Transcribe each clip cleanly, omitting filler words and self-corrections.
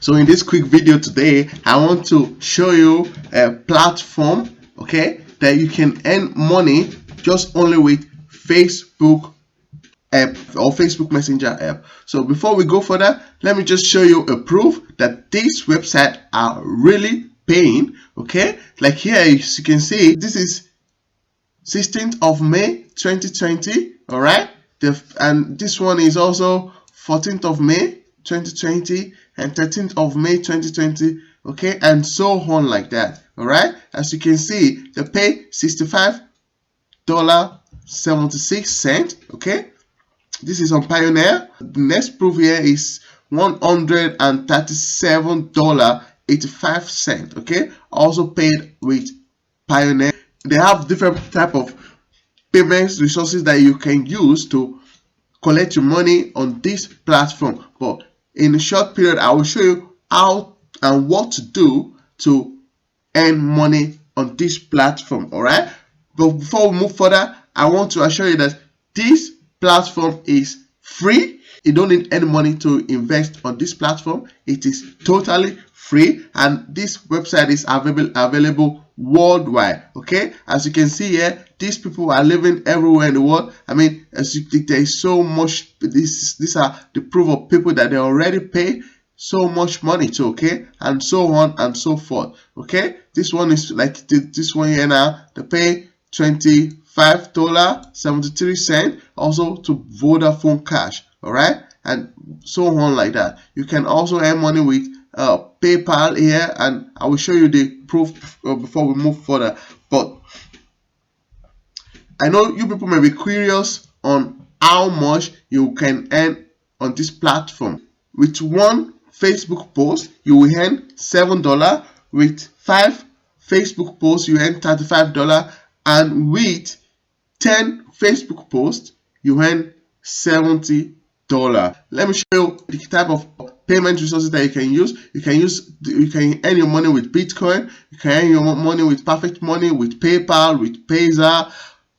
So in this quick video today, I want to show you a platform, okay, that you can earn money just only with Facebook app or Facebook Messenger app. So before we go further, let me just show you a proof that these websites are really paying. Okay, like here as you can see, this is 16th of May 2020. All right, and this one is also 14th of May 2020 and 13th of May 2020. Okay, and so on like that. All right, as you can see, they pay $65.76. Okay, this is on Pioneer. The next proof here is $137.85. Okay, also paid with Pioneer. They have different type of payments resources that you can use to collect your money on this platform, but in a short period I will show you how and what to do to earn money on this platform. All right, but before we move further, I want to assure you that this platform is free. You don't need any money to invest on this platform. It is totally free, and this website is available worldwide. Okay, as you can see here, these people are living everywhere in the world. I mean, as you think, there is so much. These are the proof of people that they already pay so much money to. Okay, and so on and so forth. Okay, this one is like this one here now. They pay $25.73 also to Vodafone Cash. All right, and so on like that. You can also earn money with PayPal here, and I will show you the proof before we move further. But I know you people may be curious on how much you can earn on this platform. With one Facebook post, you will earn $7. With 5 Facebook posts, you earn $35, and with 10 Facebook posts, you earn $70. Let me show you the type of payment resources that you can use. You can earn your money with Bitcoin. You can earn your money with Perfect Money, with PayPal, with Payza,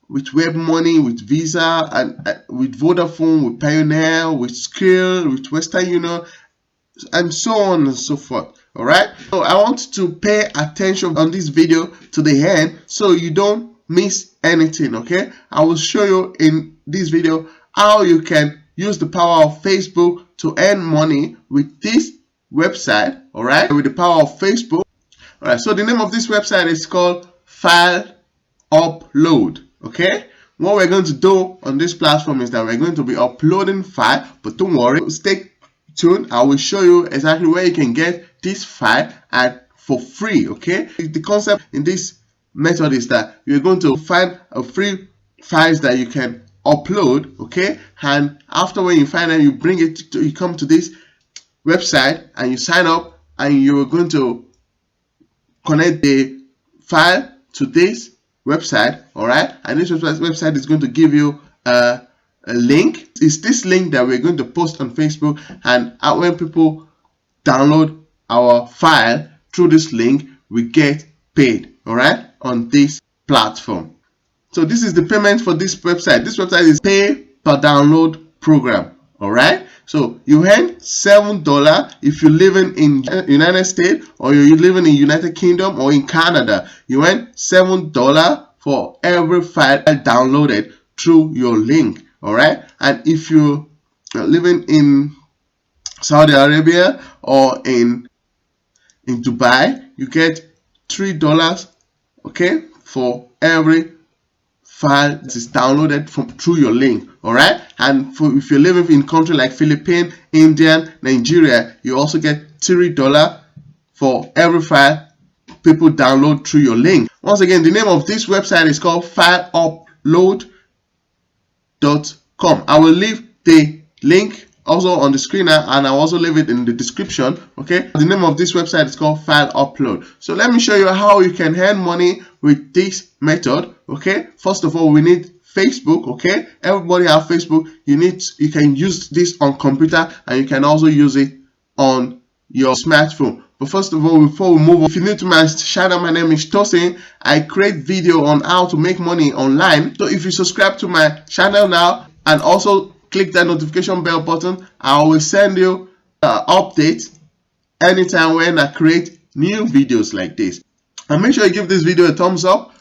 with Web Money, with Visa, and with Vodafone, with Pioneer, with Skrill, with Western Union, and so on and so forth. All right, so I want to pay attention on this video to the end so you don't miss anything. Okay, I will show you in this video how you can use the power of Facebook to earn money with this website. All right, with the power of Facebook. All right, so the name of this website is called File Upload. Okay, what we're going to do on this platform is that we're going to be uploading file, but don't worry, stay tuned. I will show you exactly where you can get this file for free. Okay, the concept in this method is that you're going to find a free files that you can upload. Okay, and after when you find them, you bring it to, you come to this website and you sign up, and you're going to connect the file to this website. All right, and this website is going to give you a link. It's this link that we're going to post on Facebook, and when people download our file through this link, we get paid. All right, on this platform. So this is the payment for this website. This website is pay per download program. All right, so you earn $7 if you're living in United States, or you're living in United Kingdom, or in Canada. You earn $7 for every file downloaded through your link. All right, and if you're living in Saudi Arabia or in Dubai, you get $3. Okay, for every file that is downloaded through your link. All right, and if you're living in country like Philippines, India, Nigeria, you also get $3 for every file people download through your link. Once again, the name of this website is called fileupload.com. I will leave the link also on the screen now, and I'll also leave it in the description. Okay, the name of this website is called File Upload. So let me show you how you can earn money with this method. Okay, first of all, we need Facebook. Okay, everybody have Facebook. You can use this on computer, and you can also use it on your smartphone. But first of all, before we move on, if you're new to my channel, my name is Tosin. I create video on how to make money online. So if you subscribe to my channel now and also click that notification bell button, I will send you updates anytime when I create new videos like this. And make sure you give this video a thumbs up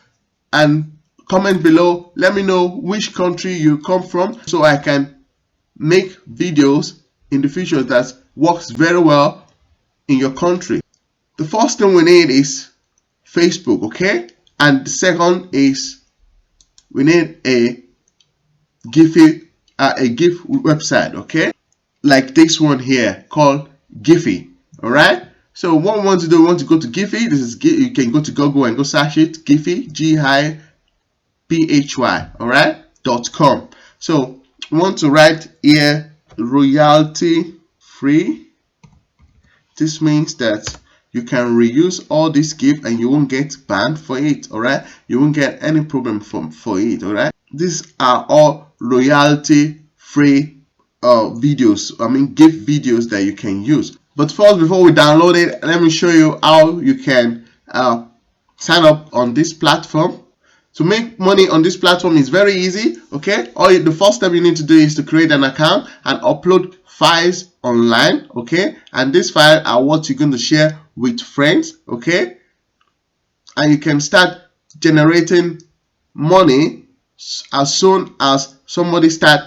and comment below. Let me know which country you come from so I can make videos in the future that works very well in your country. The first thing we need is Facebook, okay? And the second is we need a Giphy, a GIF website, okay? Like this one here called Giphy, all right? So what we want to do, we want to go to Giphy. This is you can go to Google and go search it, Giphy, Giphy, all right, .com. So we want to write here royalty free. This means that you can reuse all this GIF and you won't get banned for it, all right? You won't get any problem for it, all right? These are all royalty free videos, GIF videos that you can use. But first, before we download it, let me show you how you can sign up on this platform. To make money on this platform is very easy, okay? The first step you need to do is to create an account and upload files online, okay? And these files are what you're going to share with friends, okay? And you can start generating money as soon as somebody start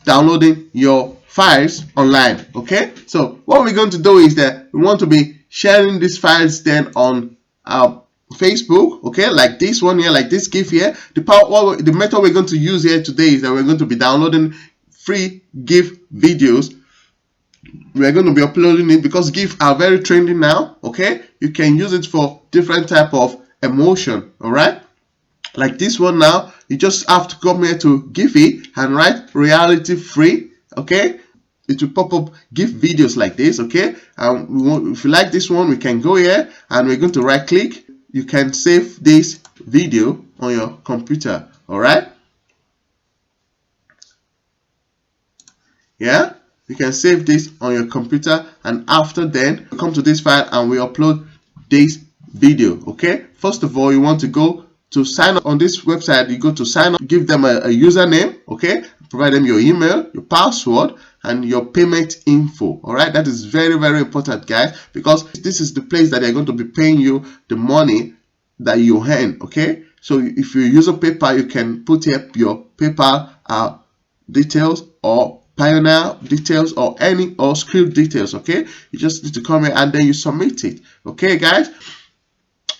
downloading your files online, okay? So what we're going to do is that we want to be sharing these files then on Facebook, okay, like this one here, like this GIF here. The method we're going to use here today is that we're going to be downloading free GIF videos. We're going to be uploading it because GIF are very trendy now, okay? You can use it for different type of emotion, all right? Like this one now, you just have to come here to Giphy and write royalty free, okay? It will pop up GIF videos like this, okay? And if you like this one, we can go here and we're going to right click. You can save this video on your computer, all right? Yeah, you can save this on your computer, and after then come to this file and we upload this video, okay? First of all, you want to go to sign up on this website. You go to sign up, give them a username, okay? Provide them your email, your password, and your payment info, all right? That is very, very important, guys, because this is the place that they're going to be paying you the money that you earn, okay? So if you use a PayPal, you can put here your PayPal details or Pioneer details or script details, okay? You just need to come here and then you submit it, okay, guys?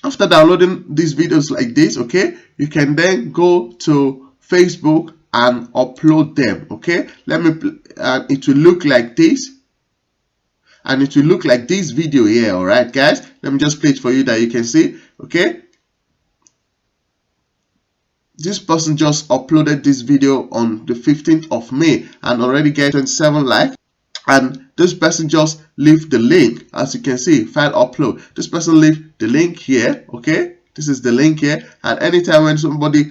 After downloading these videos like this, okay, you can then go to Facebook and upload them, okay? It will look like this, and it will look like this video here, all right, guys? Let me just play it for you that you can see, okay? This person just uploaded this video on the 15th of May and already get 27 likes. And this person just leave the link, as you can see, file upload. This person leave the link here, okay? This is the link here, and anytime when somebody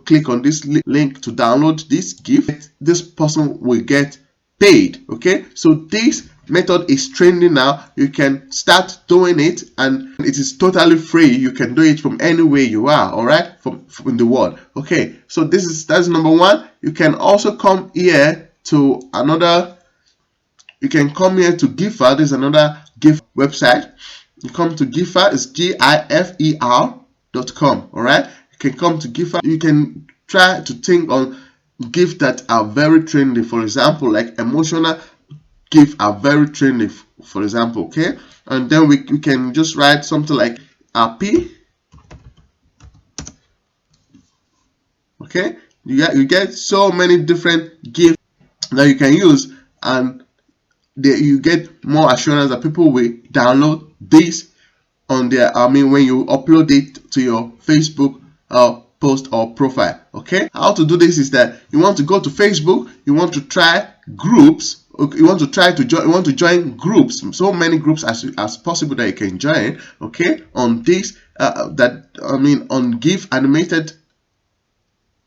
click on this link to download this GIF, this person will get paid, okay? So this method is trending now. You can start doing it, and it is totally free. You can do it from anywhere you are, all right, from in the world, okay? So that's number one. You can also come here to another. You can come here to Gipher. There's another GIF website. You come to Gipher, it's GIFER.com, all right? You can come to Gipher. You can try to think on GIF that are very trendy. For example, like emotional GIF are very trendy, for example, okay? And then we can just write something like happy, okay? You get so many different GIFs that you can use, and you get more assurance that people will download this on their when you upload it to your Facebook post or profile, okay? How to do this is that you want to go to Facebook, you want to try groups, you want to join groups, so many groups as possible that you can join, okay? On this on GIF animated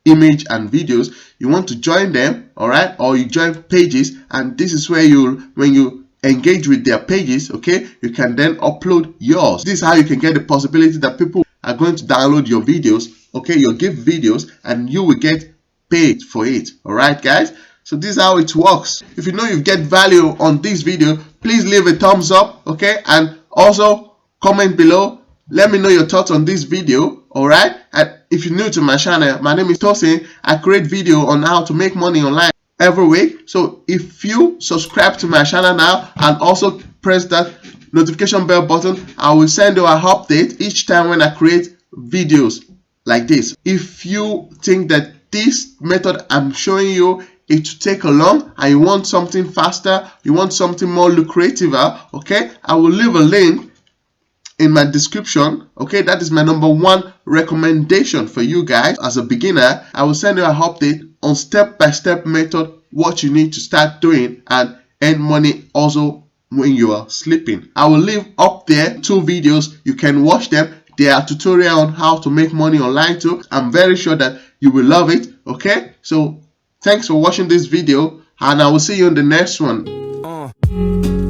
image and videos, you want to join them, all right? Or you join pages, and this is where when you engage with their pages, okay, you can then upload yours. This is how you can get the possibility that people are going to download your videos, okay, your GIF videos, and you will get paid for it, all right, guys? So this is how it works. If you know you get value on this video, please leave a thumbs up, okay, and also comment below. Let me know your thoughts on this video. Alright, and if you're new to my channel, my name is Tosin. I create video on how to make money online every week. So if you subscribe to my channel now and also press that notification bell button, I will send you an update each time when I create videos like this. If you think that this method I'm showing you it to take along and you want something faster, you want something more lucrative, okay, I will leave a link in my description. Okay, that is my #1 recommendation for you guys. As a beginner, I will send you an update on step-by-step method what you need to start doing and earn money also when you are sleeping. I will leave up there 2 videos. You can watch them. They are tutorial on how to make money online too. I'm very sure that you will love it. Okay, so thanks for watching this video and I will see you in the next one.